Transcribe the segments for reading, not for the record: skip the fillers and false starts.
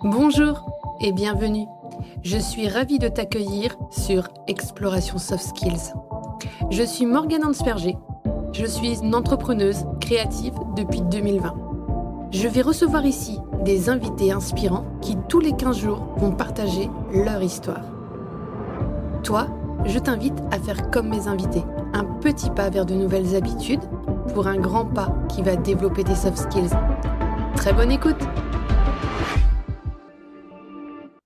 Bonjour et bienvenue. Je suis ravie de t'accueillir sur Exploration Soft Skills. Je suis Morgane Ansperger. Je suis une entrepreneuse créative depuis 2020. Je vais recevoir ici des invités inspirants qui tous les 15 jours vont partager leur histoire. Toi, je t'invite à faire comme mes invités, un petit pas vers de nouvelles habitudes pour un grand pas qui va développer tes soft skills. Très bonne écoute!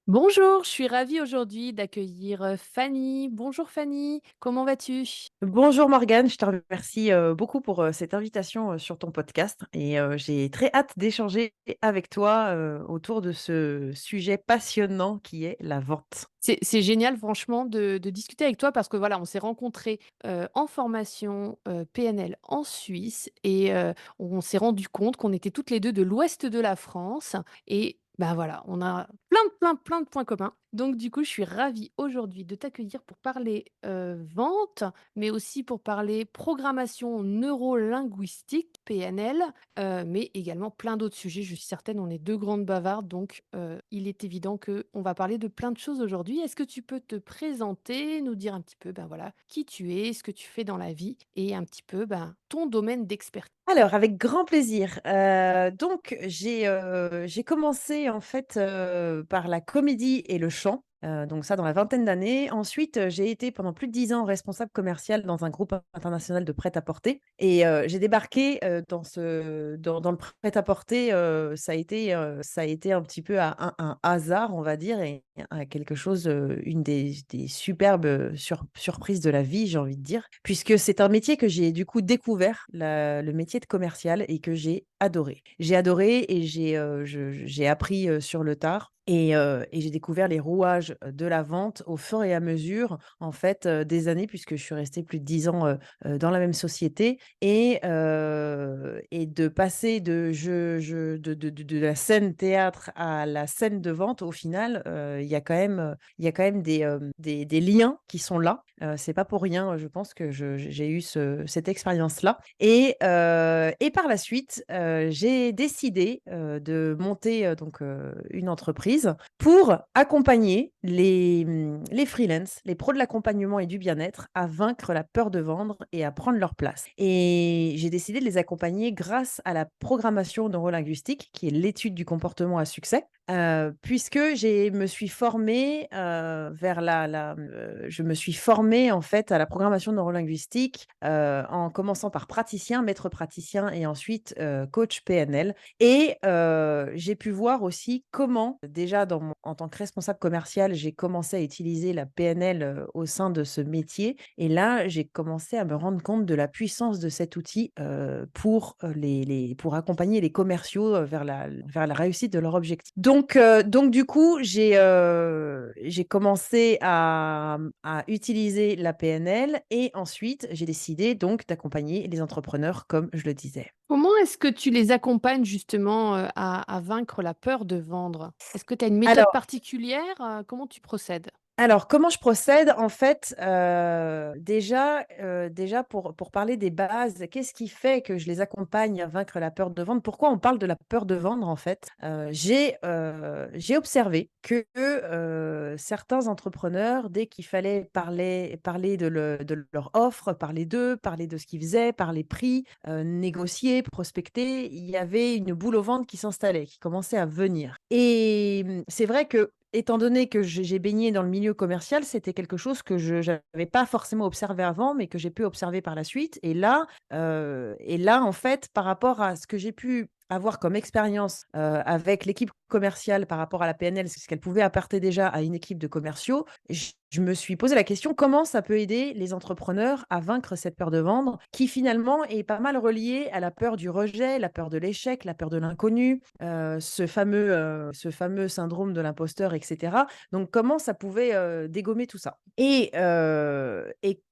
Bonjour, je suis ravie aujourd'hui d'accueillir Fanny. Bonjour Fanny, comment vas-tu? Bonjour Morgane, je te remercie beaucoup pour cette invitation sur ton podcast et j'ai très hâte d'échanger avec toi autour de ce sujet passionnant qui est la vente. C'est génial franchement de discuter avec toi parce que voilà, on s'est rencontrés en formation PNL en Suisse et on s'est rendu compte qu'on était toutes les deux de l'ouest de la France et bah voilà, on a plein de points communs. Donc du coup, je suis ravie aujourd'hui de t'accueillir pour parler vente, mais aussi pour parler programmation neuro-linguistique, PNL, mais également plein d'autres sujets. Je suis certaine, on est 2 grandes bavardes, donc il est évident qu'on va parler de plein de choses aujourd'hui. Est-ce que tu peux te présenter, nous dire un petit peu, ben, voilà, qui tu es, ce que tu fais dans la vie et un petit peu, ben, ton domaine d'expertise? Alors avec grand plaisir. Donc j'ai commencé en fait, par la comédie et le chant, donc ça dans la vingtaine d'années. Ensuite, j'ai été pendant plus de 10 ans responsable commercial dans un groupe international de prêt-à-porter et j'ai débarqué, dans le prêt-à-porter, ça a été un petit peu à un hasard, on va dire et à quelque chose, une des superbes, surprises de la vie, j'ai envie de dire. Puisque c'est un métier que j'ai du coup découvert, le métier de commercial et que j'ai adoré. J'ai adoré et j'ai appris, sur le tard et j'ai découvert les rouages, de la vente au fur et à mesure, en fait, des années puisque je suis restée plus de 10 ans, dans la même société et de passer de la scène théâtre à la scène de vente au final, il y a quand même des liens qui sont là. C'est pas pour rien, je pense que j'ai eu cette expérience-là et par la suite, j'ai décidé, de monter, une entreprise pour accompagner les freelances, les pros de l'accompagnement et du bien-être à vaincre la peur de vendre et à prendre leur place et j'ai décidé de les accompagner grâce à la programmation neurolinguistique qui est l'étude du comportement à succès. Puisque me suis formée, je me suis formée en fait à la programmation neurolinguistique, en commençant par praticien, maître praticien et ensuite, coach PNL et j'ai pu voir aussi comment déjà en tant que responsable commercial, j'ai commencé à utiliser la PNL, au sein de ce métier et là, j'ai commencé à me rendre compte de la puissance de cet outil, pour accompagner les commerciaux, vers la réussite de leur objectif. Donc du coup, j'ai commencé à utiliser la PNL et ensuite j'ai décidé donc d'accompagner les entrepreneurs comme je le disais. Comment est-ce que tu les accompagnes justement à vaincre la peur de vendre? Est-ce que tu as une méthode Alors particulière? Comment tu procèdes? Alors, comment je procède? En fait, déjà pour parler des bases, qu'est-ce qui fait que je les accompagne à vaincre la peur de vendre? Pourquoi on parle de la peur de vendre, en fait? J'ai observé que, certains entrepreneurs, dès qu'il fallait parler de leur offre, parler d'eux, parler de ce qu'ils faisaient, parler prix, négocier, prospecter, il y avait une boule au ventre qui s'installait, qui commençait à venir et c'est vrai que étant donné que j'ai baigné dans le milieu commercial, c'était quelque chose que je n'avais pas forcément observé avant, mais que j'ai pu observer par la suite et là, en fait, par rapport à ce que j'ai pu avoir comme expérience, avec l'équipe commerciale par rapport à la PNL, c'est ce qu'elle pouvait apporter déjà à une équipe de commerciaux, je me suis posé la question: «Comment ça peut aider les entrepreneurs à vaincre cette peur de vendre?» qui finalement est pas mal reliée à la peur du rejet, la peur de l'échec, la peur de l'inconnu, ce fameux syndrome de l'imposteur et cetera. Donc comment ça pouvait, dégommer tout ça et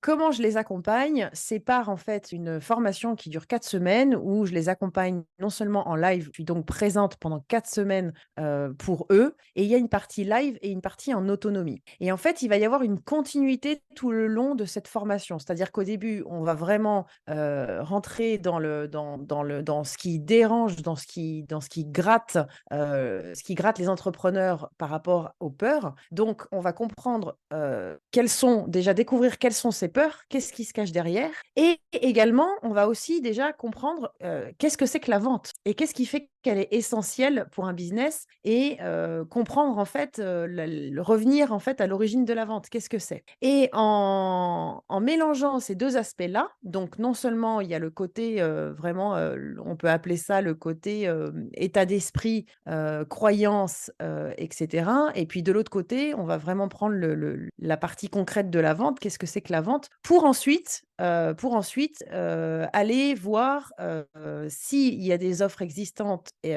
comment je les accompagne? C'est par, en fait, une formation qui dure 4 semaines où je les accompagne non seulement en live, je suis donc présente pendant 4 semaines, pour eux et il y a une partie live et une partie en autonomie et en fait, il va y y avoir une continuité tout le long de cette formation. C'est-à-dire qu'au début, on va vraiment, rentrer dans ce qui dérange, dans ce qui gratte, les entrepreneurs par rapport aux peurs. Donc on va comprendre, découvrir quelles sont ces peurs, qu'est-ce qui se cache derrière et également, on va aussi déjà comprendre, qu'est-ce que c'est que la vente et qu'est-ce qui fait qu'elle est essentielle pour un business et comprendre en fait, le revenir en fait à l'origine de la vente. Qu'est-ce que c'est? Et en mélangeant ces 2 aspects-là, donc non seulement il y a le côté, vraiment, on peut appeler ça le côté, état d'esprit, croyance, et cetera et puis de l'autre côté, on va vraiment prendre la partie concrète de la vente. Qu'est-ce que c'est que la vente? Aller voir, s'il y a des offres existantes et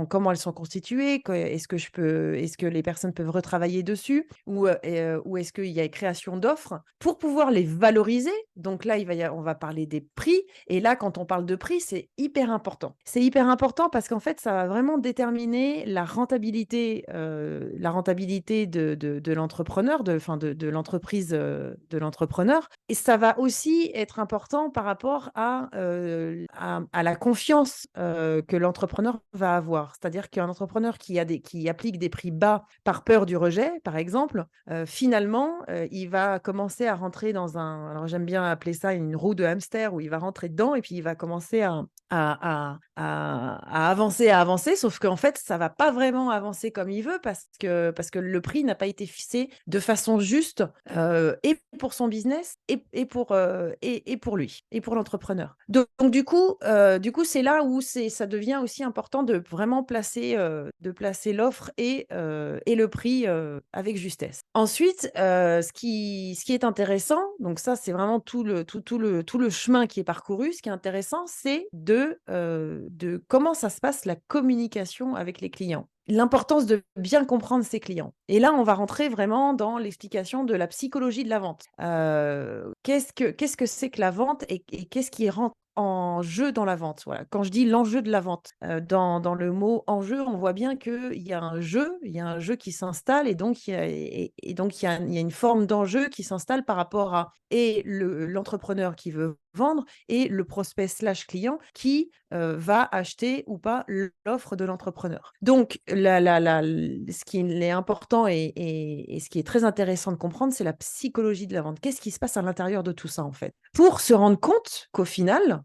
comment elles sont constituées, est-ce que les personnes peuvent retravailler dessus ou est-ce qu'il y a création d'offres pour pouvoir les valoriser. Donc là, on va parler des prix et là, quand on parle de prix, c'est hyper important. C'est hyper important parce qu'en fait, ça va vraiment déterminer la rentabilité de l'entrepreneur, de l'entreprise, de l'entrepreneur et ça va aussi être important par rapport à la confiance, que l'entrepreneur va avoir. C'est-à-dire qu'un entrepreneur qui applique des prix bas par peur du rejet, par exemple, finalement, il va commencer à rentrer alors j'aime bien appeler ça une roue de hamster où il va rentrer dedans et puis il va commencer à avancer, sauf qu'en fait, ça va pas vraiment avancer comme il veut parce que le prix n'a pas été fixé de façon juste, et pour son business et pour lui et pour l'entrepreneur. Donc du coup, c'est là où ça devient aussi important de vraiment placer l'offre et le prix, avec justesse. Ensuite, ce qui est intéressant, donc ça, c'est vraiment tout le chemin qui est parcouru. Ce qui est intéressant, c'est de comment ça se passe la communication avec les clients. L'importance de bien comprendre ses clients. Et là, on va rentrer vraiment dans l'explication de la psychologie de la vente. Qu'est-ce que c'est que la vente et qu'est-ce qui rentre en jeu dans la vente? Voilà. Quand je dis l'enjeu de la vente, dans le mot enjeu, on voit bien qu'il y a un jeu qui s'installe et donc donc il y a une forme d'enjeu qui s'installe par rapport à l'entrepreneur qui veut vendre et le prospect slash client qui va acheter ou pas l'offre de l'entrepreneur. Donc, ce qui est important et ce qui est très intéressant de comprendre, c'est la psychologie de la vente. Qu'est-ce qui se passe à l'intérieur de tout ça, en fait? Pour se rendre compte qu'au final,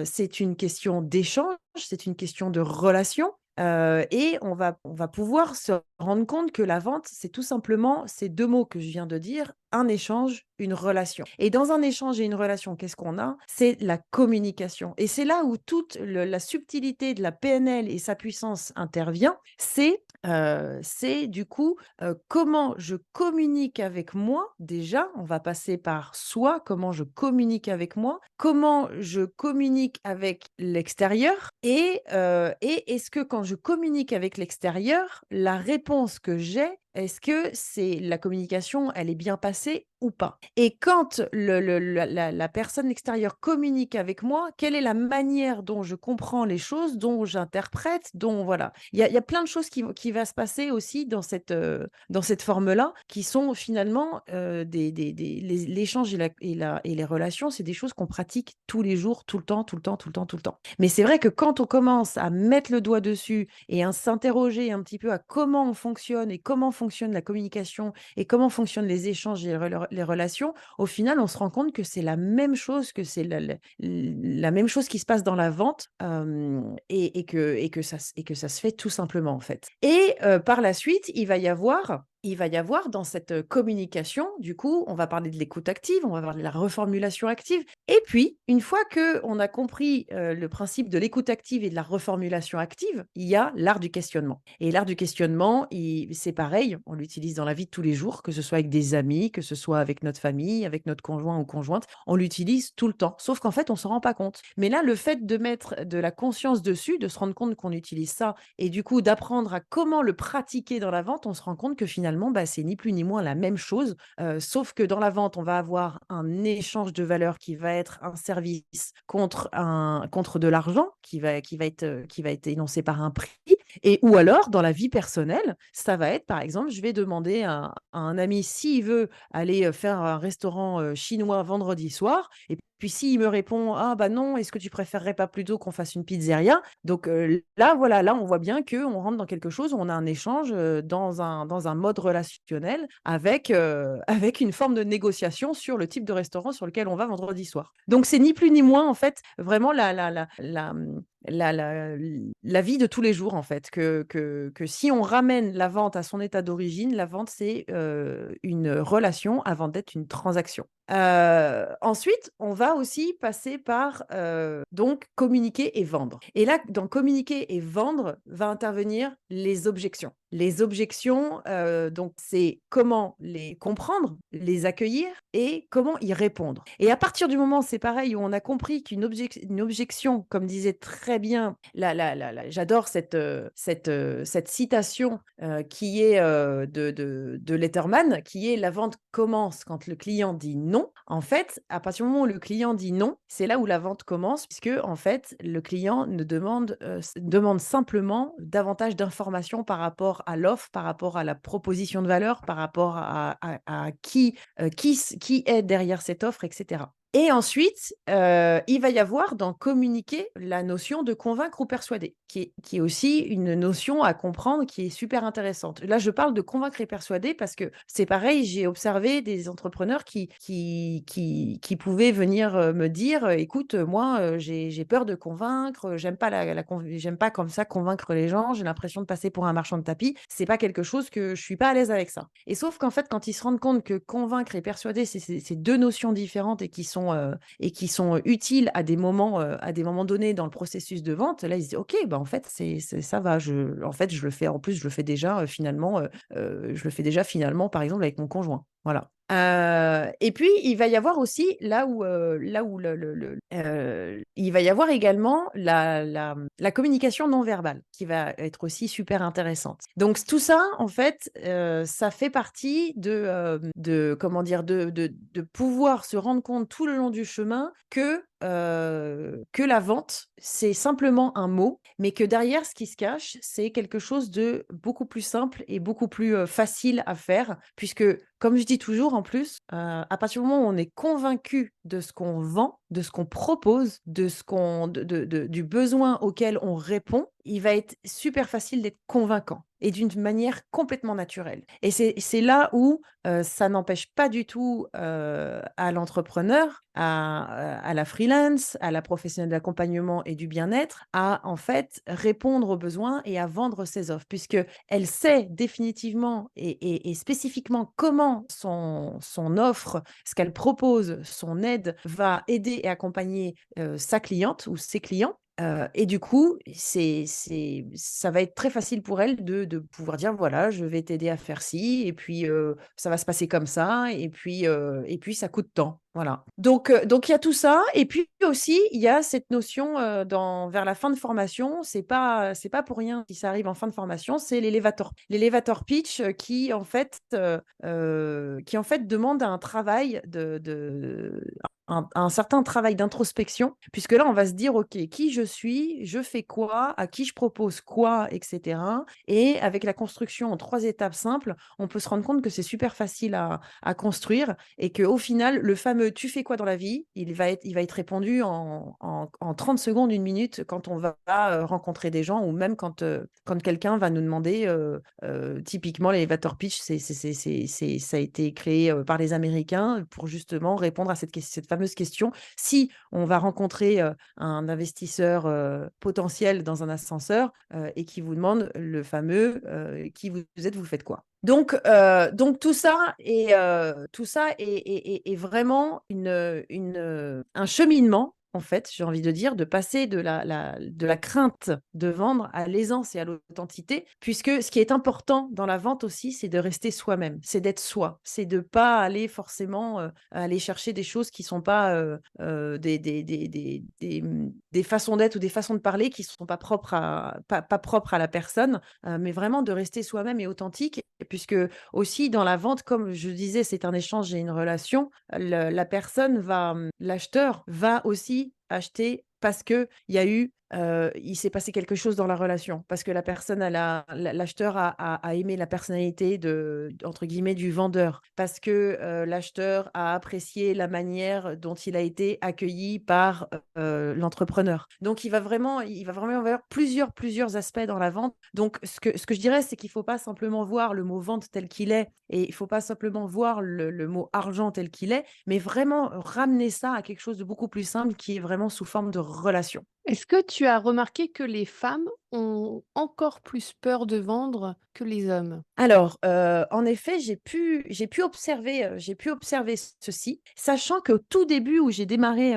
c'est une question d'échange, c'est une question de relation. Et on va pouvoir se rendre compte que la vente, c'est tout simplement ces 2 mots que je viens de dire, un échange, une relation. Et dans un échange et une relation, qu'est-ce qu'on a? C'est la communication et c'est là où toute la subtilité de la PNL et sa puissance intervient. C'est du coup, comment je communique avec moi déjà, on va passer par soi, comment je communique avec moi, comment je communique avec l'extérieur et est-ce que quand je communique avec l'extérieur, la réponse que j'ai, est-ce que c'est la communication, elle est bien passée ou pas? Et quand la personne extérieure communique avec moi, quelle est la manière dont je comprends les choses, dont j'interprète, dont voilà. Il y a plein de choses qui va se passer aussi dans cette forme-là, qui sont finalement, l'échange et les relations, c'est des choses qu'on pratique tous les jours, tout le temps, tout le temps, tout le temps, tout le temps. Mais c'est vrai que quand on commence à mettre le doigt dessus et à s'interroger un petit peu à comment on fonctionne et comment fonctionne la communication et comment fonctionnent les échanges et les relations, au final, on se rend compte que c'est la même chose, que c'est la même chose qui se passe dans la vente, et que ça se fait tout simplement, en fait. Et par la suite, il va y avoir dans cette communication, du coup, on va parler de l'écoute active, on va parler de la reformulation active et puis, une fois qu'on a compris, le principe de l'écoute active et de la reformulation active, il y a l'art du questionnement et l'art du questionnement, c'est pareil, on l'utilise dans la vie de tous les jours, que ce soit avec des amis, que ce soit avec notre famille, avec notre conjoint ou conjointe, on l'utilise tout le temps. Sauf qu'en fait, on s'en rend pas compte. Mais là, le fait de mettre de la conscience dessus, de se rendre compte qu'on utilise ça et du coup d'apprendre à comment le pratiquer dans la vente, on se rend compte que finalement, bah, c'est ni plus ni moins la même chose, sauf que dans la vente, on va avoir un échange de valeur qui va être un service contre de l'argent qui va être énoncé par un prix Et ou alors, dans la vie personnelle, ça va être, par exemple, je vais demander à un ami s'il veut aller, faire un restaurant, chinois vendredi soir et puis s'il me répond: «Ah bah non, est-ce que tu préférerais pas plutôt qu'on fasse une pizzeria?» Donc, là, voilà, là, on voit bien qu'on rentre dans quelque chose où on a un échange, dans un mode relationnel avec, avec une forme de négociation sur le type de restaurant sur lequel on va vendredi soir. Donc c'est ni plus ni moins, en fait, vraiment la vie de tous les jours, en fait, que si on ramène la vente à son état d'origine, la vente, c'est, une relation avant d'être une transaction. Ensuite, on va aussi passer par, donc communiquer et vendre. Et là, dans communiquer et vendre, va intervenir les objections. Les objections, donc c'est comment les comprendre, les accueillir et comment y répondre. Et à partir du moment, c'est pareil, où on a compris une objection, comme disait très bien j'adore cette citation, qui est, de Letterman, qui est: «La vente commence quand le client dit non». En fait, à partir du moment où le client dit non, c'est là où la vente commence puisque, en fait, le client ne demande, demande simplement davantage d'informations par rapport à l'offre, par rapport à la proposition de valeur, par rapport à qui est derrière cette offre et cetera. Et ensuite, il va y avoir dans communiquer la notion de convaincre ou persuader, qui est aussi une notion à comprendre qui est super intéressante. Là, je parle de convaincre et persuader parce que c'est pareil, j'ai observé des entrepreneurs qui pouvaient venir, me dire: «Écoute, moi, j'ai peur de convaincre, j'aime pas j'aime pas comme ça convaincre les gens, j'ai l'impression de passer pour un marchand de tapis, c'est pas quelque chose que je suis pas à l'aise avec ça». Et sauf qu'en fait, quand ils se rendent compte que convaincre et persuader, c'est 2 notions différentes et qui sont utiles à des moments donnés dans le processus de vente, là, ils se disent: «OK, bah, en fait, c'est ça va, en fait, je le fais en plus, je le fais déjà, finalement, je le fais déjà finalement, par exemple, avec mon conjoint». Voilà. Et puis il va y avoir aussi là où il va y avoir également la communication non verbale qui va être aussi super intéressante. Donc tout ça, en fait, ça fait partie de comment dire? De pouvoir se rendre compte tout le long du chemin que la vente, c'est simplement un mot, mais que derrière ce qui se cache, c'est quelque chose de beaucoup plus simple et beaucoup plus, facile à faire puisque, comme je dis toujours en plus, à partir du moment où on est convaincu de ce qu'on vend, de ce qu'on propose, de ce qu'on de du besoin auquel on répond, il va être super facile d'être convaincant et d'une manière complètement naturelle. Et c'est là où, ça n'empêche pas du tout, à l'entrepreneur, à la freelance, à la professionnelle de l'accompagnement et du bien-être, à en fait répondre aux besoins et à vendre ses offres puisqu'elle sait définitivement et spécifiquement comment son offre, ce qu'elle propose, son aide va aider et accompagner, sa cliente ou ses clients. Et du coup, ça va être très facile pour elle de pouvoir dire: «Voilà, je vais t'aider à faire ci et puis, ça va se passer comme ça et puis ça coûte tant». Voilà. Donc il y a tout ça et puis aussi, il y a cette notion, vers la fin de formation, c'est pas pour rien si ça arrive en fin de formation, c'est l'elevator. L'elevator pitch, qui en fait demande un travail un certain travail d'introspection, puisque là, on va se dire: «OK, qui je suis? Je fais quoi? À qui je propose quoi?» et cetera. Et avec la construction en 3 étapes simples, on peut se rendre compte que c'est super facile à construire et qu'au final, le fameux «Tu fais quoi dans la vie?» il va être répondu en 30 secondes, 1 minute quand on va, rencontrer des gens ou même quand quelqu'un va nous demander, typiquement l'elevator pitch, ça a été créé, par les Américains pour justement répondre à cette fameuse question. Si on va rencontrer, un investisseur, potentiel dans un ascenseur, et qui vous demande le fameux, «Qui vous êtes? Vous faites quoi?» Donc tout ça est vraiment un cheminement, en fait, j'ai envie de dire, de passer de la crainte de vendre à l'aisance et à l'authenticité, puisque ce qui est important dans la vente aussi, c'est de rester soi-même, c'est d'être soi, c'est de pas aller forcément, aller chercher des choses qui sont pas, des façons d'être ou des façons de parler qui sont pas propres à la personne, mais vraiment de rester soi-même et authentique puisque aussi dans la vente, comme je disais, c'est un échange et une relation, la personne l'acheteur va aussi acheter parce qu'il y a eu il s'est passé quelque chose dans la relation. Parce que la personne, l'acheteur a aimé la personnalité entre guillemets, «du vendeur». Parce que, l'acheteur a apprécié la manière dont il a été accueilli par, l'entrepreneur. Donc il va vraiment y avoir plusieurs aspects dans la vente. Donc ce que je dirais, c'est qu'il faut pas simplement voir le mot vente tel qu'il est et il faut pas simplement voir le mot argent tel qu'il est, mais vraiment ramener ça à quelque chose de beaucoup plus simple qui est vraiment sous forme de relation. Est-ce que tu as remarqué que les femmes ont encore plus peur de vendre que les hommes? Alors, en effet, j'ai pu observer ceci, sachant qu'au tout début où j'ai démarré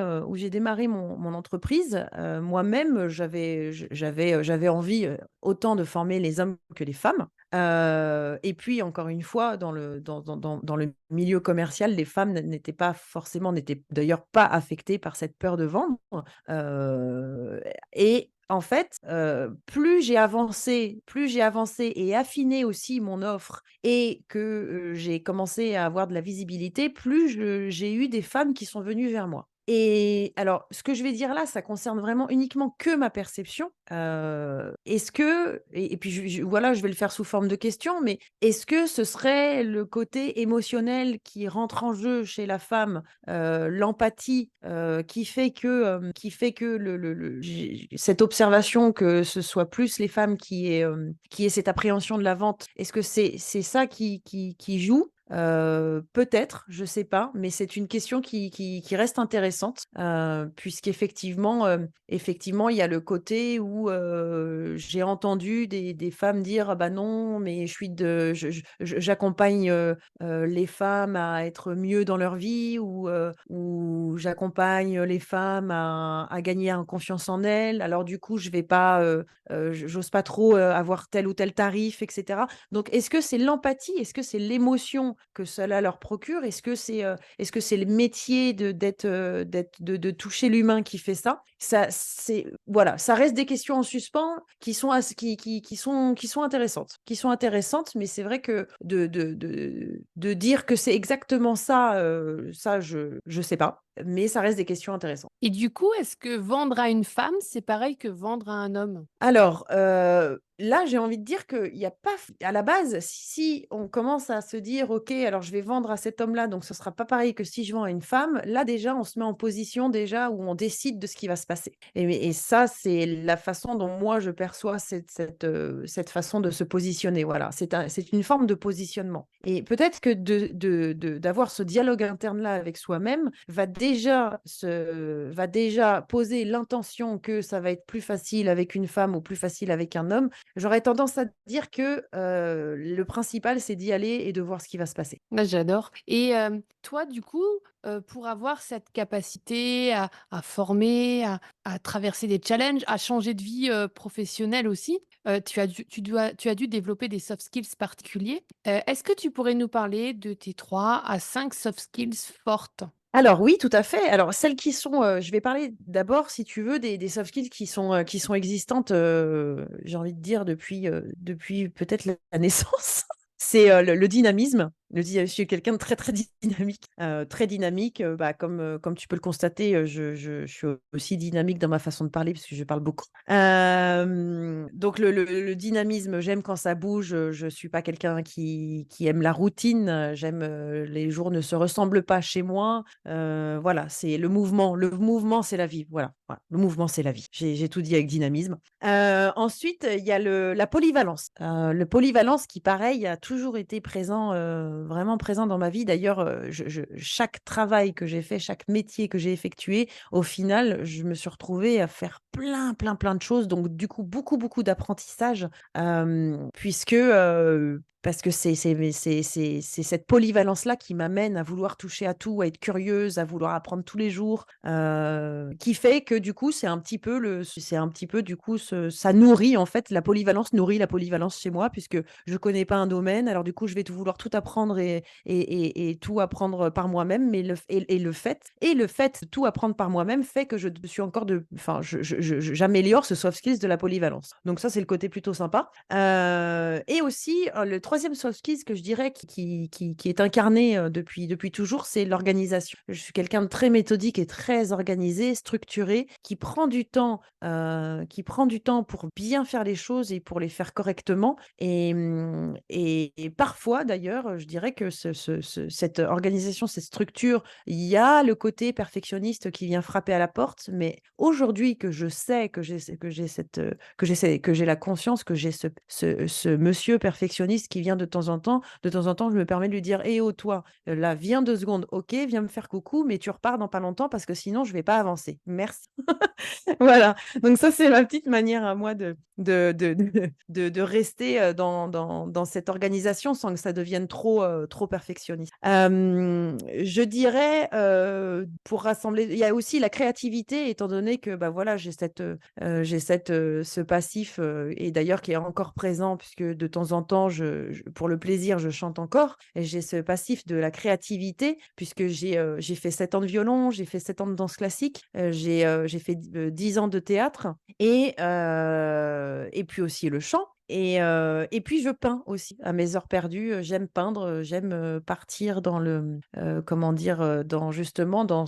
mon entreprise, moi-même, j'avais envie, autant de former les hommes que les femmes. Et puis encore une fois, dans le milieu commercial, les femmes n'étaient d'ailleurs pas affectées par cette peur de vendre. Et en fait, plus j'ai avancé et affiné aussi mon offre et que, j'ai commencé à avoir de la visibilité, plus j'ai eu des femmes qui sont venues vers moi. Et alors, ce que je vais dire là, ça concerne vraiment uniquement que ma perception. Est-ce que et puis voilà, je vais le faire sous forme de question, mais est-ce que ce serait le côté émotionnel qui rentre en jeu chez la femme, l'empathie, qui fait que cette observation que ce soit plus les femmes qui aient cette appréhension de la vente, est-ce que c'est ça qui joue? Peut-être, je sais pas, mais c'est une question qui reste intéressante, puisqu'effectivement, effectivement, il y a le côté où, j'ai entendu des femmes dire: «Ah bah non, mais je suis de je j'accompagne, les femmes à être mieux dans leur vie» ou «J'accompagne les femmes à gagner en confiance en elles, alors du coup je vais pas, j'ose pas trop, avoir tel ou tel tarif» et cetera. Donc est-ce que c'est l'empathie? Est-ce que c'est l'émotion que cela leur procure? Est-ce que c'est le métier de toucher l'humain qui fait ça? Ça c'est voilà, ça reste des questions en suspens qui sont ass qui sont intéressantes, mais c'est vrai que de dire que c'est exactement ça, ça je sais pas, mais ça reste des questions intéressantes. Et du coup, est-ce que vendre à une femme, c'est pareil que vendre à un homme? Alors, là, j'ai envie de dire qu'il y a pas f à la base, si on commence à se dire: «OK, alors je vais vendre à cet homme-là, donc ce sera pas pareil que si je vends à une femme», là déjà, on se met en position déjà où on décide de ce qui va se passer et ça, c'est la façon dont moi je perçois cette façon de se positionner, voilà. C'est une forme de positionnement et peut-être que d'avoir ce dialogue interne-là avec soi-même va déjà poser l'intention que ça va être plus facile avec une femme ou plus facile avec un homme. J'aurais tendance à dire que, le principal, c'est d'y aller et de voir ce qui va se passer. Bah, j'adore. Et toi, du coup, pour avoir cette capacité à former, à traverser des challenges, à changer de vie, professionnelle aussi, tu as dû développer des soft skills particuliers. Est-ce que tu pourrais nous parler de tes 3 à 5 soft skills fortes? Alors oui, tout à fait. Alors celles qui sont, je vais parler d'abord, si tu veux, des soft skills qui sont existantes, j'ai envie de dire depuis peut-être la naissance. C'est, le dynamisme. Je suis quelqu'un de très, très dynamique, bah, comme tu peux le constater, je suis aussi dynamique dans ma façon de parler parce que je parle beaucoup. Donc le dynamisme, j'aime quand ça bouge, je suis pas quelqu'un qui aime la routine, j'aime, les jours ne se ressemblent pas chez moi. Voilà, c'est le mouvement. Le mouvement, c'est la vie. Voilà, voilà, le mouvement, c'est la vie. J'ai tout dit avec dynamisme. Ensuite, il y a la polyvalence. Le polyvalence qui, pareil, a toujours été présent, vraiment présent dans ma vie. D'ailleurs, chaque travail que j'ai fait, chaque métier que j'ai effectué, au final, je me suis retrouvée à faire plein, plein, plein de choses. Donc du coup, beaucoup, beaucoup d'apprentissage, parce que c'est cette polyvalence-là qui m'amène à vouloir toucher à tout, à être curieuse, à vouloir apprendre tous les jours, qui fait que du coup, c'est un petit peu du coup ça nourrit en fait, la polyvalence nourrit la polyvalence chez moi puisque je connais pas un domaine, alors du coup, je vais vouloir tout apprendre et tout apprendre par moi-même, mais le fait de tout apprendre par moi-même fait que je suis encore enfin, j'améliore ce soft skills de la polyvalence. Donc ça, c'est le côté plutôt sympa, et aussi, le 3e soft skills que je dirais qui est incarné, depuis toujours, c'est l'organisation. Je suis quelqu'un de très méthodique et très organisé, structuré, qui prend du temps pour bien faire les choses et pour les faire correctement et parfois d'ailleurs, je dirais que cette organisation, cette structure, il y a le côté perfectionniste qui vient frapper à la porte, mais aujourd'hui que je sais que j'ai la conscience que j'ai ce monsieur perfectionniste qui vient de temps en temps, je me permets de lui dire: «Eh oh toi, là, viens 2 secondes, OK, viens me faire coucou, mais tu repars dans pas longtemps parce que sinon je vais pas avancer. Merci». Voilà, donc ça, c'est ma petite manière à moi de rester, dans cette organisation sans que ça devienne trop perfectionniste. Je dirais, pour rassembler il y a aussi la créativité étant donné que, bah, voilà, ce passif, et d'ailleurs qui est encore présent puisque de temps en temps je pour le plaisir, je chante encore et j'ai ce passif de la créativité puisque j'ai fait 7 ans de violon, j'ai fait 7 ans de danse classique, j'ai fait 10 ans de théâtre et puis aussi le chant et puis je peins aussi à mes heures perdues, j'aime peindre, j'aime, partir dans comment dire? Dans justement dans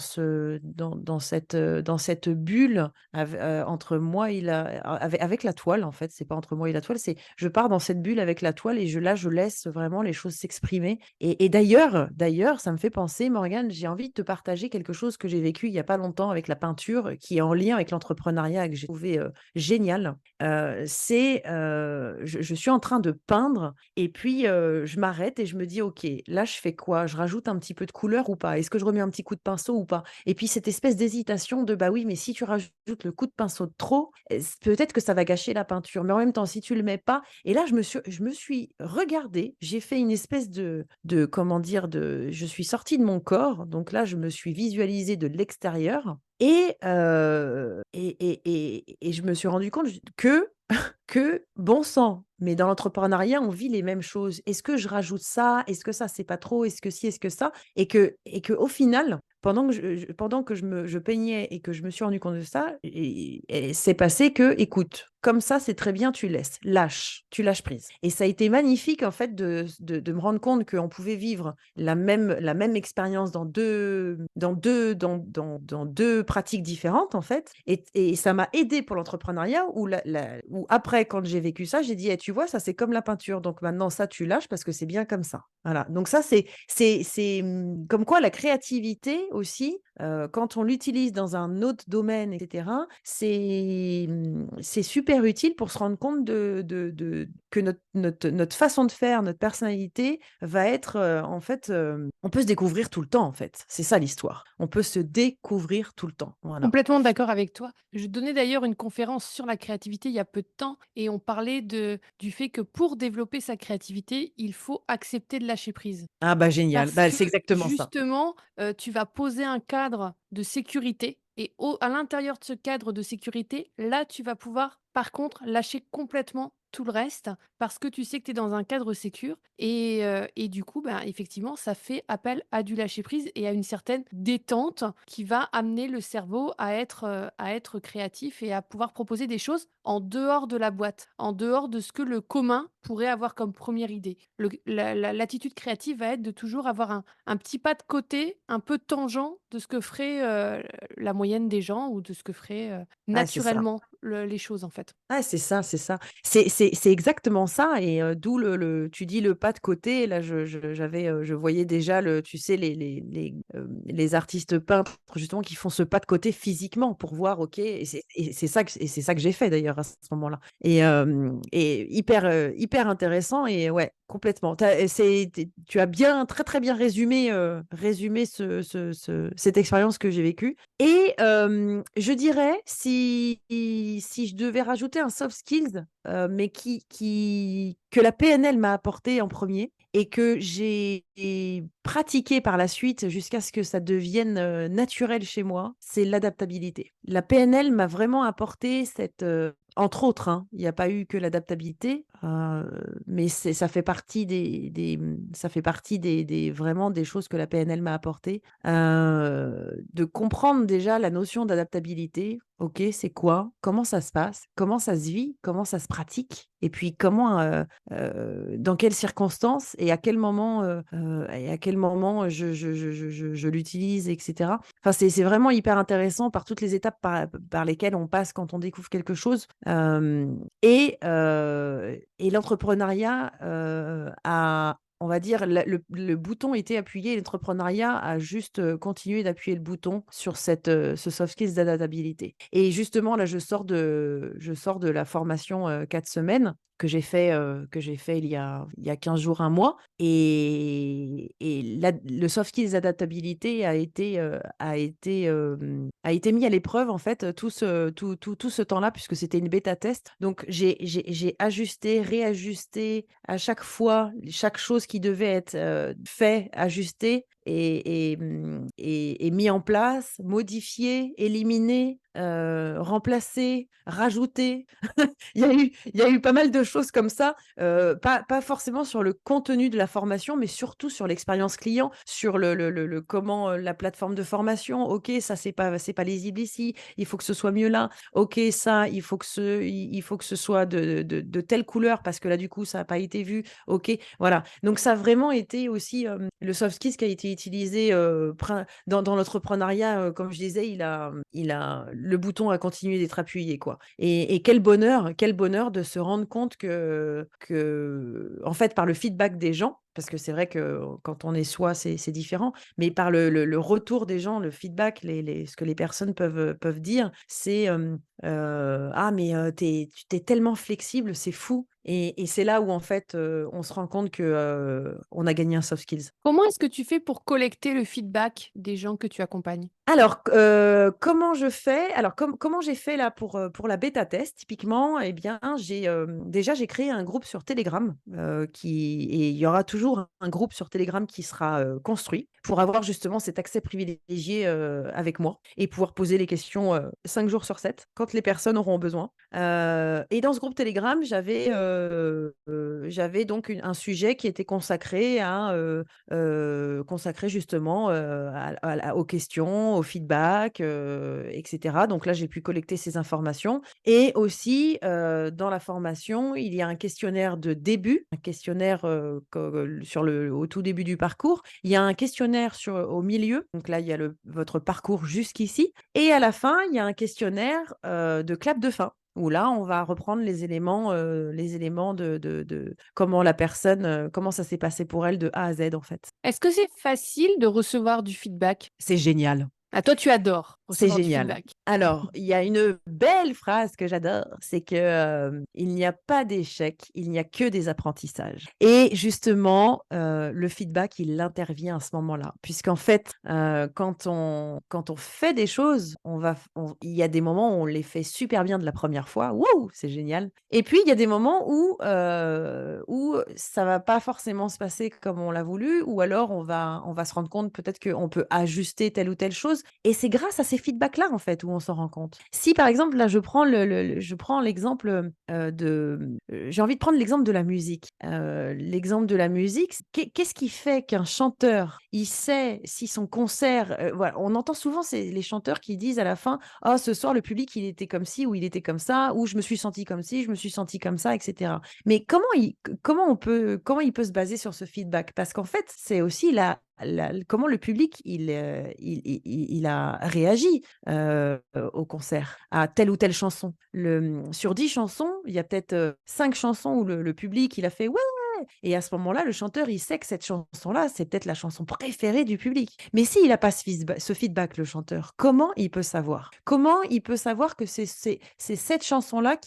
cette bulle entre moi et avec la toile en fait, c'est pas entre moi et la toile, c'est je pars dans cette bulle avec la toile et je laisse vraiment les choses s'exprimer et d'ailleurs, ça me fait penser Morgane, j'ai envie de te partager quelque chose que j'ai vécu il y a pas longtemps avec la peinture, qui est en lien avec l'entrepreneuriat et que j'ai trouvé, génial. Je suis en train de peindre et puis, je m'arrête et je me dis: «OK, là je fais quoi? Je rajoute un petit peu de couleur ou pas? Est-ce que je remets un petit coup de pinceau ou pas?» Et puis cette espèce d'hésitation de: «Bah oui, mais si tu rajoutes le coup de pinceau de trop, peut-être que ça va gâcher la peinture, mais en même temps, si tu le mets pas» et là je me suis regardée, j'ai fait une espèce de comment dire? Je suis sortie de mon corps, donc là je me suis visualisée de l'extérieur et je me suis rendu compte que bon sang, mais dans l'entrepreneuriat, on vit les mêmes choses. Est-ce que je rajoute ça? Est-ce que ça, c'est pas trop? Est-ce que si? Est-ce que ça? Et que au final, pendant que je peignais et que je me suis rendu compte de ça et c'est passé que: «Écoute, comme ça, c'est très bien, tu laisses, lâche, tu lâches prise» et ça a été magnifique en fait de me rendre compte qu'on pouvait vivre la même expérience dans 2 pratiques différentes en fait et ça m'a aidée pour l'entrepreneuriat où après quand j'ai vécu ça, j'ai dit: «Eh tu vois, ça c'est comme la peinture, donc maintenant ça tu lâches parce que c'est bien comme ça». Voilà, donc ça comme quoi la créativité aussi, quand on l'utilise dans un autre domaine et cetera, c'est super utile pour se rendre compte de que notre façon de faire, notre personnalité va être, en fait, on peut se découvrir tout le temps, en fait. C'est ça l'histoire. On peut se découvrir tout le temps, voilà. Complètement d'accord avec toi. Je donnais d'ailleurs une conférence sur la créativité il y a peu de temps et on parlait du fait que pour développer sa créativité, il faut accepter de lâcher prise. Ah bah génial, Parce bah que c'est exactement ça. justement, tu vas poser un cadre de sécurité et à l'intérieur de ce cadre de sécurité, là, tu vas pouvoir, par contre, lâcher complètement tout le reste parce que tu sais que tu es dans un cadre sécure et du coup, ben, effectivement, ça fait appel à du lâcher prise et à une certaine détente qui va amener le cerveau à être créatif et à pouvoir proposer des choses en dehors de la boîte, en dehors de ce que le commun pourrait avoir comme première idée. L'attitude créative va être de toujours avoir un petit pas de côté, un peu tangent de ce que ferait, la moyenne des gens ou de ce que ferait, Ah c'est ça. naturellement les choses, en fait. Ah, c'est ça, c'est ça. C'est exactement ça et d'où tu dis le pas de côté, là je voyais déjà tu sais les artistes peintres justement qui font ce pas de côté physiquement pour voir OK et c'est ça que j'ai fait d'ailleurs à ce moment-là et hyper intéressant et ouais, complètement. Tu as bien très, très bien résumé cette expérience que j'ai vécue et je dirais si je devais rajouter un soft skills, mais que la PNL m'a apporté en premier et que j'ai pratiqué par la suite jusqu'à ce que ça devienne, naturel chez moi, c'est l'adaptabilité. La PNL m'a vraiment apporté entre autres, hein, il n'y a pas eu que l'adaptabilité, mais ça fait partie ça fait partie des vraiment des choses que la PNL m'a apporté. De comprendre déjà la notion d'adaptabilité, OK, c'est quoi? Comment ça se passe? Comment ça se vit? Comment ça se pratique? Et puis comment, dans quelles circonstances et à quel moment je l'utilise et cetera. Enfin, c'est vraiment hyper intéressant par toutes les étapes par lesquelles on passe quand on découvre quelque chose. Et l'entrepreneuriat, a on va dire le bouton était appuyé, l'entrepreneuriat a juste, continué d'appuyer le bouton sur ce soft skills d'adaptabilité. Et justement là, je sors de la formation, 4 semaines que j'ai fait il y a 15 jours, un mois. Et le soft skills d'adaptabilité a été mis à l'épreuve en fait, tout ce temps-là puisque c'était une bêta test. Donc j'ai ajusté, réajusté à chaque fois, chaque chose qui devait être, fait, ajusté et mis en place, modifié, éliminé, remplacé, rajouté. Il y a eu pas mal de choses comme ça, pas forcément sur le contenu de la formation, mais surtout sur l'expérience client, sur le comment, la plateforme de formation. OK, ça c'est pas lisible ici, il faut que ce soit mieux là. OK, ça, il faut que ce soit de telle couleur parce que là, du coup, ça a pas été vu. OK, voilà. Donc ça a vraiment été aussi, le soft skills qui a été utilisé, dans l'entrepreneuriat, comme je disais, le bouton a continué d'être appuyé, quoi. Et quel bonheur de se rendre compte que en fait, par le feedback des gens, parce que c'est vrai que quand on est soi, c'est différent, mais par le retour des gens, le feedback, ce que les personnes peuvent dire, c'est, «Ah mais, tu es tellement flexible, c'est fou», et c'est là où en fait, on se rend compte que, on a gagné un soft skills. Comment est-ce que tu fais pour collecter le feedback des gens que tu accompagnes? Alors, comment je fais? Alors comment j'ai fait là pour la bêta test typiquement? Eh bien, déjà j'ai créé un groupe sur Telegram, et il y aura toujours un groupe sur Telegram qui sera, construit pour avoir justement cet accès privilégié, avec moi et pouvoir poser les questions, 5 jours sur 7 quand les personnes auront besoin. Et dans ce groupe Telegram, j'avais donc un sujet qui était consacré justement, aux questions, au feedback, et cetera. Donc là, j'ai pu collecter ces informations et aussi, dans la formation, il y a un questionnaire de début, un questionnaire, au tout début du parcours. Il y a un questionnaire au milieu, donc là, il y a votre parcours jusqu'ici et à la fin, il y a un questionnaire, de clap de fin où là, on va reprendre les éléments de comment la personne, comment ça s'est passé pour elle de A à Z, en fait. Est-ce que c'est facile de recevoir du feedback? C'est génial. Ah, toi, tu adores C'est recevoir du génial. feedback. Alors, il y a une belle phrase que j'adore, c'est que, «Il n'y a pas d'échec, il n'y a que des apprentissages» et justement, le feedback, il intervient à ce moment-là. Puisqu'en fait, quand on fait des choses, il y a des moments où on les fait super bien de la première fois, wouh, c'est génial et puis il y a des moments où ça va pas forcément se passer comme on l'a voulu ou alors on va se rendre compte peut-être qu'on peut ajuster telle ou telle chose et c'est grâce à ces feedbacks-là, en fait, où on s'en rend compte. Si, par exemple, là, je prends l'exemple, j'ai envie de prendre l'exemple de la musique. L'exemple de la musique, qu'est-ce qui fait qu'un chanteur, il sait si son concert, voilà, on entend souvent les chanteurs qui disent à la fin: «Oh, ce soir, le public, il était comme ci ou il était comme ça» ou «Je me suis senti comme ci, je me suis senti comme ça» et cetera. Mais comment il peut se baser sur ce feedback? Parce qu'en fait, c'est aussi comment le public il a réagi, au concert, à telle ou telle chanson. Sur 10 chansons, il y a peut-être, 5 chansons où le public il a fait: «Ouais!» et à ce moment-là, le chanteur, il sait que cette chanson-là, c'est peut-être la chanson préférée du public. Mais s'il a pas ce feedback, le chanteur, comment il peut savoir? Comment il peut savoir que c'est cette chanson-là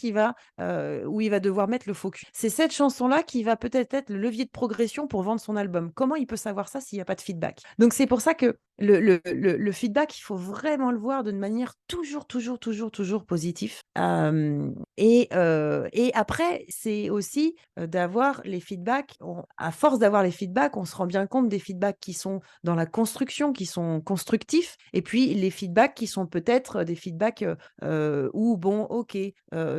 où il va devoir mettre le focus? C'est cette chanson-là qui va peut-être être le levier de progression pour vendre son album. Comment il peut savoir ça s'il y a pas de feedback? Donc c'est pour ça que le feedback, il faut vraiment le voir d'une manière toujours, toujours, toujours, toujours positif. Et après, c'est aussi, d'avoir les feedbacks. À force d'avoir les feedbacks, on se rend bien compte des feedbacks qui sont dans la construction, qui sont constructifs et puis les feedbacks qui sont peut-être des feedbacks, où bon, OK,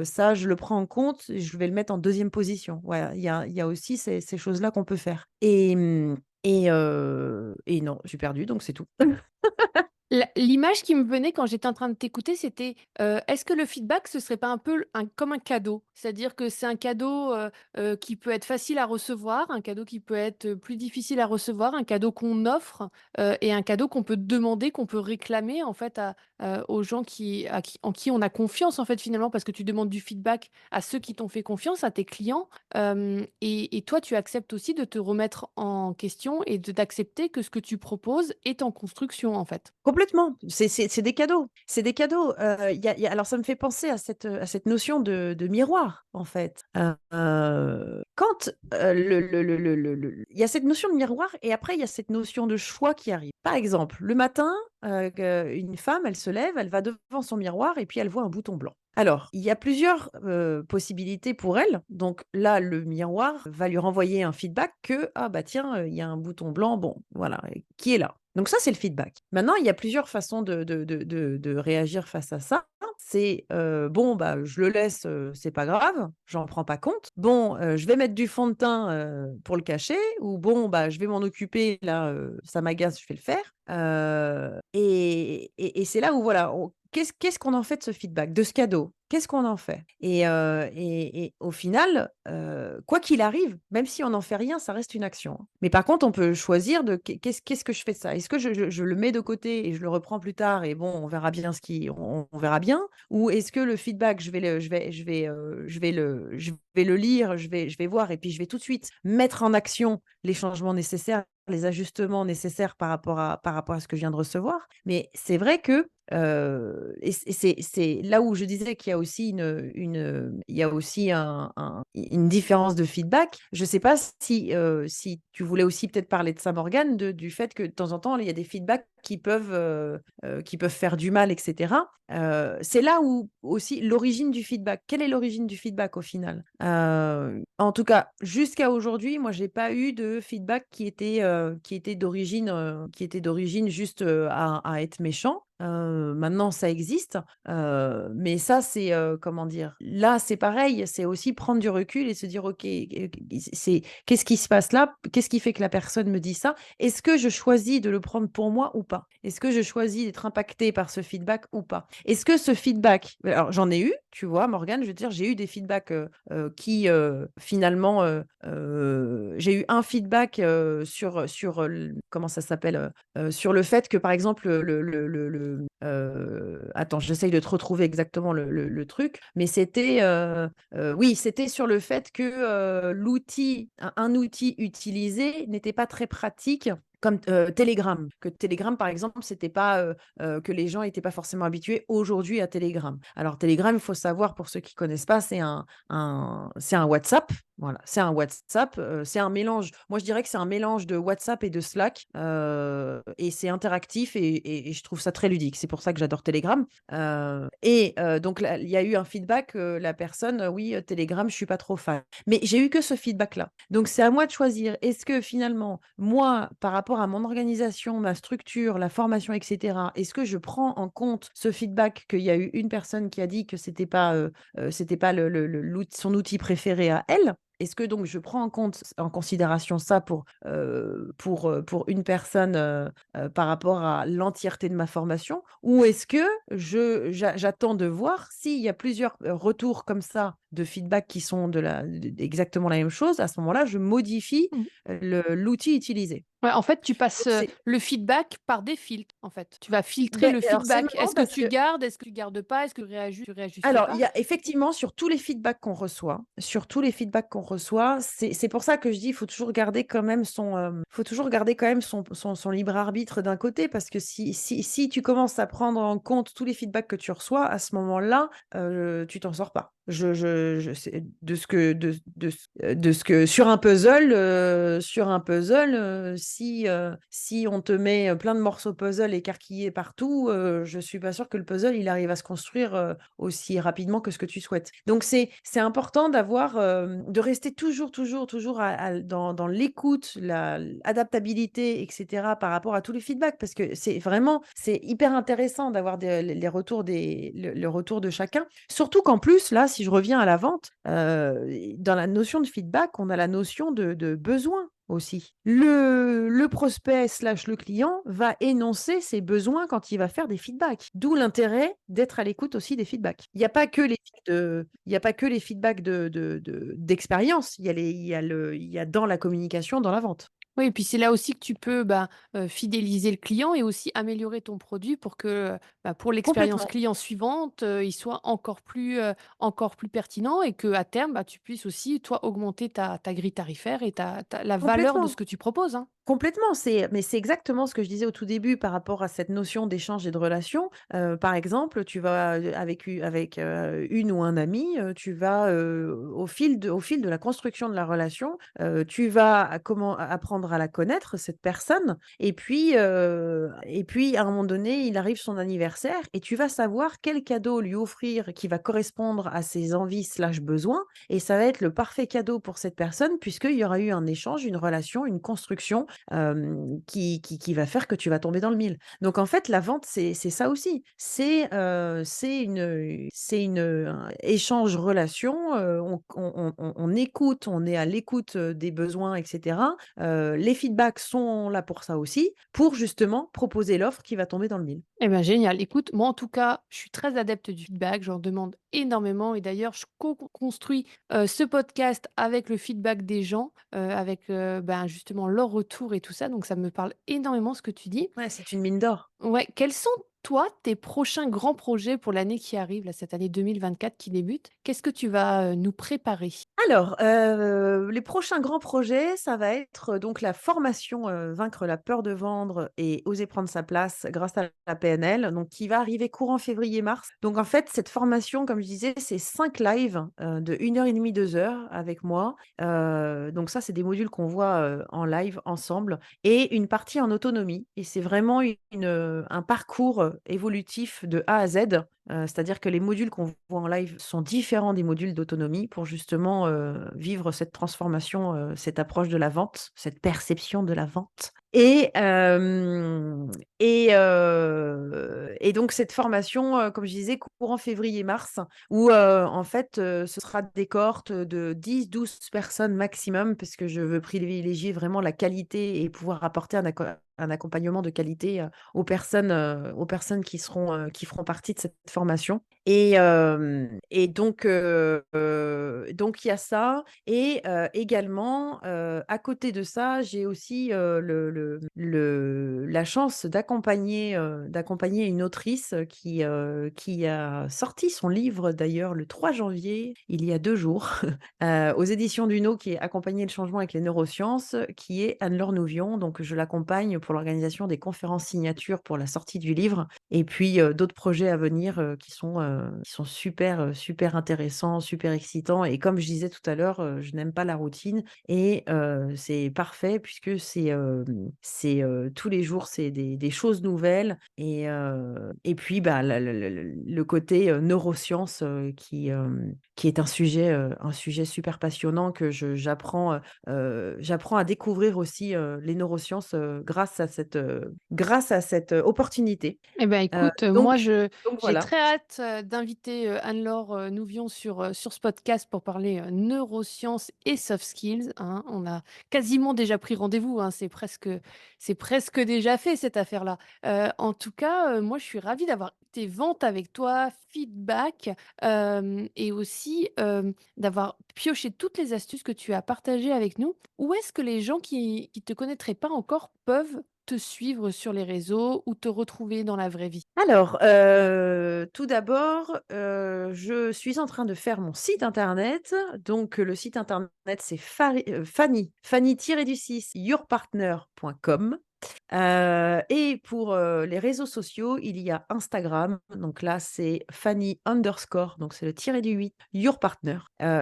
ça je le prends en compte, je vais le mettre en deuxième position. Voilà, il y a aussi ces choses-là qu'on peut faire et non, j'ai perdu donc c'est tout. L'image qui me venait quand j'étais en train de t'écouter, c'était, est-ce que le feedback, ce serait pas un peu comme un cadeau? C'est-à-dire que c'est un cadeau, qui peut être facile à recevoir, un cadeau qui peut être, plus difficile à recevoir, un cadeau qu'on offre, et un cadeau qu'on peut demander, qu'on peut réclamer en fait aux gens en qui on a confiance en fait finalement, parce que tu demandes du feedback à ceux qui t'ont fait confiance, à tes clients, et toi tu acceptes aussi de te remettre en question et d'accepter que ce que tu proposes est en construction en fait. Complètement, c'est des cadeaux. C'est des cadeaux, il y a alors ça me fait penser à cette notion de miroir, en fait. Quand, il y a cette notion de miroir et après il y a cette notion de choix qui arrive. Par exemple, le matin, une femme, elle se lève, elle va devant son miroir et puis elle voit un bouton blanc. Alors, il y a plusieurs, possibilités pour elle. Donc là, le miroir va lui renvoyer un feedback que: «Ah bah tiens, il y a un bouton blanc, bon, voilà, qui est là?» Donc ça, c'est le feedback. Maintenant, il y a plusieurs façons de réagir face à ça. C'est, bon, bah, je le laisse, c'est pas grave, j'en prends pas compte. Bon, je vais mettre du fond de teint, pour le cacher ou bon, bah, je vais m'en occuper là, ça m'agace, je vais le faire. Et c'est là où voilà, qu'est-ce qu'on en fait de ce feedback, de ce cadeau? Qu'est-ce qu'on en fait? Et au final, quoi qu'il arrive, même si on n'en fait rien, ça reste une action, hein. Mais par contre, on peut choisir de qu'est-ce que je fais de ça? Est-ce que je le mets de côté et je le reprends plus tard et bon, on verra bien ce qui on verra bien? Ou est-ce que le feedback, je vais le lire, je vais voir et puis je vais tout de suite mettre en action les changements nécessaires, les ajustements nécessaires par rapport à ce que je viens de recevoir. Mais c'est vrai que, et c'est là où je disais qu'il y a aussi il y a aussi une différence de feedback. Je ne sais pas si tu voulais aussi peut-être parler de ça, Morgane, du fait que de temps en temps, il y a des feedbacks qui peuvent faire du mal et cetera. C'est là où aussi l'origine du feedback. Quelle est l'origine du feedback au final? En tout cas, jusqu'à aujourd'hui, moi, j'ai pas eu de feedback qui était d'origine juste, à être méchant. Maintenant ça existe, mais ça c'est, comment dire? Là, c'est pareil, c'est aussi prendre du recul et se dire: «OK, c'est qu'est-ce qui se passe là? Qu'est-ce qui fait que la personne me dit ça? Est-ce que je choisis de le prendre pour moi ou pas? Est-ce que je choisis d'être impactée par ce feedback ou pas? Est-ce que ce feedback» alors j'en ai eu, tu vois, Morgane, je veux dire, j'ai eu des feedbacks, qui, finalement, j'ai eu un feedback, sur, comment ça s'appelle? Sur le fait que, par exemple, attends, j'essaye de te retrouver exactement le truc, mais c'était, oui, c'était sur le fait que, un outil utilisé n'était pas très pratique comme, Telegram. Que Telegram, par exemple, c'était pas, que les gens étaient pas forcément habitués aujourd'hui à Telegram. Alors Telegram, il faut savoir pour ceux qui connaissent pas, c'est un WhatsApp, voilà, c'est un WhatsApp, c'est un mélange moi je dirais que c'est un mélange de WhatsApp et de Slack, et c'est interactif et je trouve ça très ludique. C'est pour ça que j'adore Telegram, donc là, il y a eu un feedback, la personne, «Oui, Telegram, je suis pas trop fan». Mais j'ai eu que ce feedback-là. Donc c'est à moi de choisir. Est-ce que finalement, moi, par rapport à mon organisation, ma structure, la formation et cetera, est-ce que je prends en compte ce feedback qu'il y a eu une personne qui a dit que c'était pas son outil préféré à elle? Est-ce que donc je prends en considération ça pour une personne, par rapport à l'entièreté de ma formation? Ou est-ce que j'attends de voir s'il y a plusieurs, retours comme ça de feedback qui sont exactement la même chose, à ce moment-là, je modifie, Mmh. l'outil utilisé. Ouais, en fait, tu passes, Donc c'est le feedback par des filtres, en fait. Tu vas filtrer beh, le alors c'est feedback. marrant Est-ce que parce tu que gardes? Est-ce que tu gardes pas? Est-ce que tu réajustes alors, il pas? y a effectivement sur tous les feedbacks qu'on reçoit c'est pour ça que je dis, il faut toujours garder quand même faut toujours garder quand même son libre arbitre d'un côté parce que si tu commences à prendre en compte tous les feedbacks que tu reçois, à ce moment-là, tu t'en sors pas. Je sais de ce que sur un puzzle, si on te met, plein de morceaux puzzle écarquillés partout, je suis pas sûre que le puzzle, il arrive à se construire, aussi rapidement que ce que tu souhaites. Donc c'est important d'avoir, de rester toujours dans l'écoute, l'adaptabilité et cetera par rapport à tous les feedbacks parce que c'est hyper intéressant d'avoir les retours le retour de chacun. Surtout qu'en plus, là, si je reviens à la vente, dans la notion de feedback, on a la notion de besoin. aussi. Le prospect slash le client va énoncer ses besoins quand il va faire des feedbacks. D'où l'intérêt d'être à l'écoute aussi des feedbacks. Il y a pas que les feedbacks d'expérience, il y a dans la communication, dans la vente. Oui et puis c'est là aussi que tu peux, fidéliser le client et aussi améliorer ton produit pour que, pour l'expérience Complètement, client suivante, il soit encore plus pertinent et qu'à terme, tu puisses aussi, toi, augmenter ta grille tarifaire et ta la valeur de ce complètement. que tu proposes, hein. Complètement, c'est exactement ce que je disais au tout début par rapport à cette notion d'échange et de relation. Par exemple, tu vas, une ou un ami, tu vas, au fil de la construction de la relation, tu vas apprendre à la connaître cette personne et puis à un moment donné, il arrive son anniversaire et tu vas savoir quel cadeau lui offrir qui va correspondre à ses envies/besoins et ça va être le parfait cadeau pour cette personne puisqu'il y aura eu un échange, une relation, une construction qui va faire que tu vas tomber dans le mille. Donc en fait, la vente, c'est ça aussi. Un échange relation, on écoute, on est à l'écoute, des besoins et cetera. Les feedbacks sont là pour ça aussi, pour justement proposer l'offre qui va tomber dans le mille. Eh ben, génial. Écoute, moi, en tout cas, je suis très adepte du feedback, j'en demande énormément et d'ailleurs, je co-construis, ce podcast avec le feedback des gens, avec, justement leur retour et tout ça, donc ça me parle énormément ce que tu dis. Ouais, c'est une mine d'or. Ouais, quels sont, toi, tes prochains grands projets pour l'année qui arrive, là, cette année 2024 qui débute? Qu'est-ce que tu vas, nous préparer? Alors, les prochains grands projets, ça va être, donc la formation, Vaincre la peur de vendre et oser prendre sa place grâce à la PNL, donc qui va arriver courant février-mars. Donc en fait, cette formation, comme je disais, c'est 5 lives, de 1 heure et demie, 2 heures avec moi. Donc ça, c'est des modules qu'on voit, en live ensemble et une partie en autonomie et c'est vraiment un parcours, évolutif de A à Z. C'est-à-dire que les modules qu'on voit en live sont différents des modules d'autonomie pour justement, vivre cette transformation, cette approche de la vente, cette perception de la vente et donc cette formation, comme je disais, courant février-mars où, en fait, ce sera des cohortes de 10-12 personnes maximum parce que je veux privilégier vraiment la qualité et pouvoir apporter un accompagnement de qualité, aux personnes qui feront partie de cette formation donc il y a ça et également, à côté de ça, j'ai aussi, la chance d'accompagner une autrice, qui a sorti son livre d'ailleurs le 3 janvier, il y a 2 jours, aux éditions Duno, qui est «Accompagner le changement avec les neurosciences», qui est Anne-Laure Nouvion. Donc je l'accompagne pour l'organisation des conférences signatures pour la sortie du livre et puis, d'autres projets à venir, qui sont super, super intéressants, super excitants et comme je disais tout à l'heure, je n'aime pas la routine et c'est parfait puisque tous les jours, c'est des choses nouvelles et puis, le côté, neurosciences, qui est un sujet super passionnant que j'apprends à découvrir aussi, les neurosciences, grâce à cette, opportunité. Eh ben, Heu, écoute, donc moi donc j'ai voilà. très hâte, d'inviter, Anne-Laure, Nouvion sur ce podcast pour parler, neurosciences et soft skills, hein. On a quasiment déjà pris rendez-vous, hein, c'est presque déjà fait cette affaire-là. En tout cas, moi je suis ravie d'avoir tes ventes avec toi, feedback, et aussi, d'avoir pioché toutes les astuces que tu as partagées avec nous. Où est-ce que les gens qui te connaîtraient pas encore peuvent te suivre sur les réseaux ou te retrouver dans la vraie vie? Alors, tout d'abord, je suis en train de faire mon site internet. Donc, le site internet, c'est Fanny-du-6 yourpartner.com. Et pour, les réseaux sociaux, il y a Instagram. Donc là, c'est Fanny underscore, donc c'est le tiré du 8, Your Partner.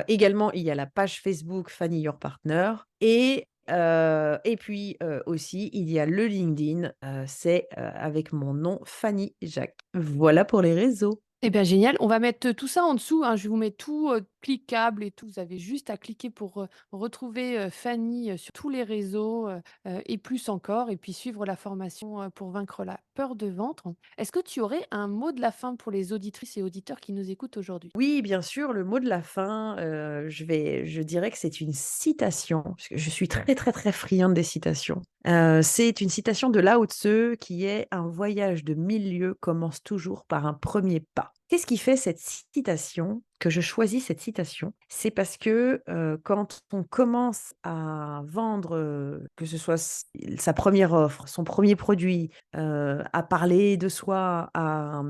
Également, il y a la page Facebook Fanny Your Partner et puis, aussi, il y a le LinkedIn, c'est, avec mon nom Fanny Jacques. Voilà pour les réseaux. Eh bien génial, on va mettre, tout ça en dessous, hein. Je vais vous mettre tout, cliquable et tout. Vous avez juste à cliquer pour, retrouver, Fanny, sur tous les réseaux, et plus encore et puis suivre la formation, pour vaincre la peur de ventre. Est-ce que tu aurais un mot de la fin pour les auditrices et auditeurs qui nous écoutent aujourd'hui? Oui, bien sûr, le mot de la fin, je dirais que c'est une citation, parce que je suis très, très, très friande des citations. C'est une citation de Lao Tse qui est: «Un voyage de 1000 lieues commence toujours par un premier pas». Qu'est-ce qui fait cette citation, que je choisis cette citation? C'est parce que, quand on commence à vendre, que ce soit sa première offre, son premier produit, à parler de soi, à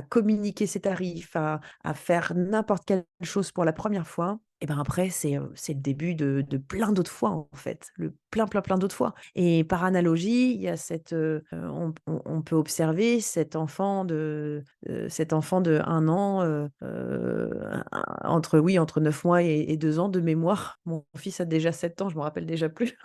communiquer ses tarifs, à faire n'importe quelle chose pour la première fois, et ben, après c'est le début de plein d'autres fois, en fait, le plein, plein, plein d'autres fois, et par analogie, il y a on peut observer cet enfant de 1 an, entre 9 mois et 2 ans de mémoire. Mon fils a déjà 7 ans, je me rappelle déjà plus.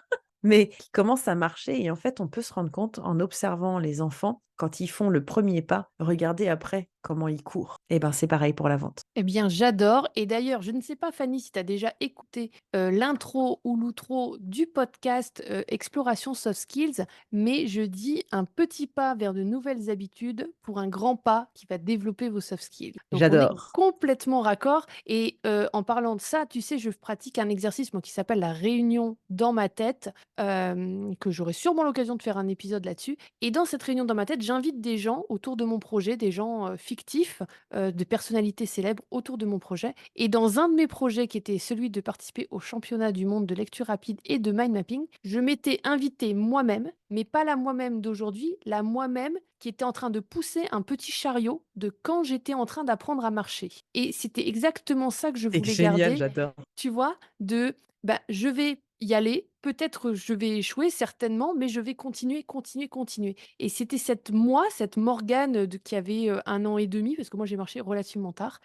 Mais qui commence à marcher, et en fait, on peut se rendre compte en observant les enfants, quand ils font le premier pas, regardez après comment ils courent. Et ben, c'est pareil pour la vente. Eh bien, j'adore et d'ailleurs, je ne sais pas Fanny si tu as déjà écouté, l'intro ou l'outro du podcast, Exploration Soft Skills, mais je dis un petit pas vers de nouvelles habitudes pour un grand pas qui va développer vos soft skills. Donc on est J'adore. complètement raccord et en parlant de ça, tu sais, je pratique un exercice moi qui s'appelle la réunion dans ma tête, que j'aurai sûrement l'occasion de faire un épisode là-dessus et dans cette réunion dans ma tête, j'invite des gens autour de mon projet, des gens, fictifs, de personnalités célèbres autour de mon projet. Et dans un de mes projets qui était celui de participer au championnat du monde de lecture rapide et de mind mapping, je m'étais invitée moi-même, mais pas la moi-même d'aujourd'hui, la moi-même qui était en train de pousser un petit chariot de quand j'étais en train d'apprendre à marcher. Et c'était exactement ça que je C'est voulais génial, garder, j'adore. tu vois, de bah, je vais y aller, peut-être je vais échouer, certainement, mais je vais continuer, continuer, continuer. Et c'était cette moi, cette Morgane, qui avait, 1 an et demi, parce que moi j'ai marché relativement tard,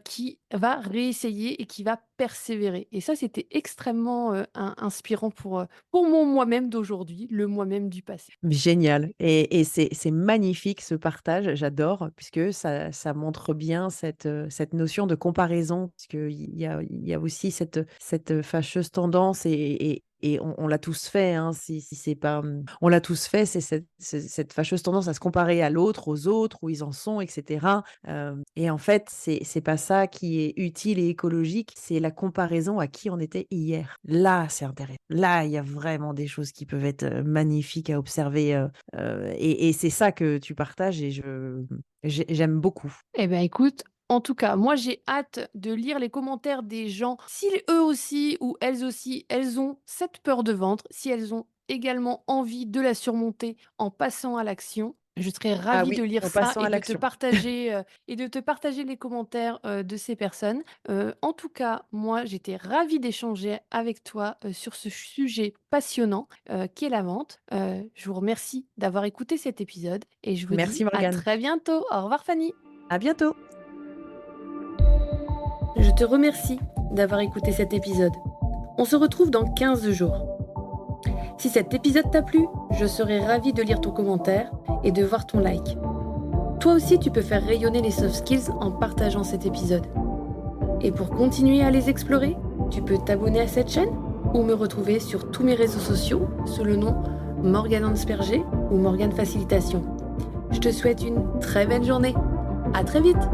qui va réessayer et qui va persévérer. Et ça, c'était extrêmement, inspirant pour mon moi-même d'aujourd'hui, le moi-même du passé. Génial, et c'est magnifique ce partage, j'adore, puisque ça montre bien cette notion de comparaison, parce qu'il y a aussi cette fâcheuse tendance, et on l'a tous fait, hein, si c'est pas, on l'a tous fait, c'est cette fâcheuse tendance à se comparer à l'autre, aux autres, où ils en sont, et cetera. Et en fait, c'est pas ça qui est utile et écologique, c'est la comparaison à qui on était hier. Là, c'est intéressant. Là, il y a vraiment des choses qui peuvent être, magnifiques à observer, et c'est ça que tu partages, et j'aime beaucoup. Eh ben, écoute, en tout cas, moi, j'ai hâte de lire les commentaires des gens, si eux aussi ou elles aussi, elles ont cette peur de ventre, si elles ont également envie de la surmonter en passant à l'action. Je serais Ah ravie oui, de lire en ça passant à l'action. et de te partager les commentaires, de ces personnes. En tout cas, moi, j'étais ravie d'échanger avec toi, sur ce sujet passionnant, qui est la vente. Je vous remercie d'avoir écouté cet épisode et je vous dis Merci à Morgane. très bientôt. Au revoir Fanny. À bientôt. Je te remercie d'avoir écouté cet épisode. On se retrouve dans 15 jours. Si cet épisode t'a plu, je serai ravie de lire ton commentaire et de voir ton like. Toi aussi, tu peux faire rayonner les soft skills en partageant cet épisode. Et pour continuer à les explorer, tu peux t'abonner à cette chaîne ou me retrouver sur tous mes réseaux sociaux sous le nom Morgane Ansperger ou Morgane Facilitation. Je te souhaite une très belle journée. À très vite!